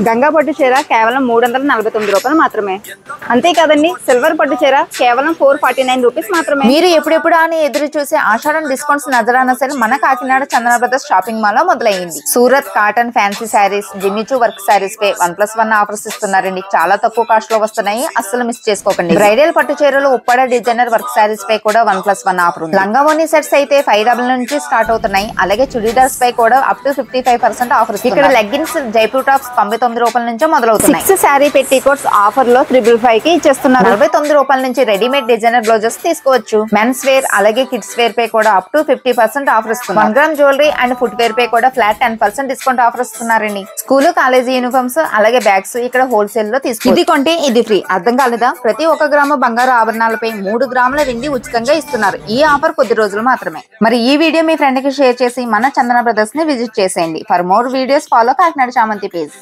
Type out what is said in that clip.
గంగా పట్టు చీర కేవలం 349 రూపాయలు మాత్రమే. అంతే కదండి, సిల్వర్ పట్టు చీర కేవలం 449 రూపీస్ మాత్రమే. మీరు ఎప్పుడెప్పుడు అని ఎదురు చూసే ఆషాఢం డిస్కౌంట్స్ నజరానా సేల్ మన Kakinada Chandana brothers shopping mall లో మొదలైంది. Surat cotton fancy sarees, Jimmy Choo work sarees పై 1+1 ఆఫర్స్ ఇస్తున్నారండి. చాలా తక్కువ కాస్ట్ లో వస్తున్నాయి, అస్సలు మిస్ చేసుకోకండి. బ్రైడల్ పట్టు చీరలు, ఉప్పాడ డిజైనర్ వర్క్ శారీస్ పై కూడా 1+1 ఆఫర్ ఉంది. లంగావోని సెట్స్ అయితే 500 నుంచి స్టార్ట్ అవుతున్నాయి. అలాగే చుడీదార్స్ పై కూడా అప్ టు 55% ఆఫర్. ఇక్కడ లెగ్గిన్స్, జైపూర్ టాప్స్ 99 రూపాయల నుంచి మొదలవుతున్నాయి. 6 శారీ పెట్టికోట్స్ ఆఫర్ లో 555 కి ఇచ్చేస్తున్నారు. 49 రూపాయల నుంచి రెడీమేడ్ డిజైనర్ బ్లౌజెస్ తీసుకోవచ్చు. మెన్స్ వేర్ అలాగే కిడ్స్ వేర్ పై కూడా అప్ టు 50% ఆఫర్ ఇస్తున్నారు. 1 gram jewellery and footwear పై కూడా ఫ్లాట్ 10% డిస్కౌంట్ ఆఫర్ ఇస్తున్నారండి. స్కూల్, కాలేజీ యూనిఫామ్స్ అలాగే బ్యాగ్స్ ఇక్కడ హోల్సేల్ లో తీసుకోవచ్చు. ఇది కొంటే ఇది ఫ్రీ, అర్థం కాలేదా? ప్రతి 1 గ్రాము బంగారు ఆభరణాలపై 3 గ్రాముల వెండి ఉచితంగా ఇస్తున్నారు. ఈ ఆఫర్ కొద్ది రోజులు మాత్రమే. మరి ఈ వీడియో మీ ఫ్రెండ్ కి షేర్ చేసి మన చందన బ్రదర్స్ ని విజిట్ చేసేయండి. For more videos follow Kakinada చామంతి పేజ్.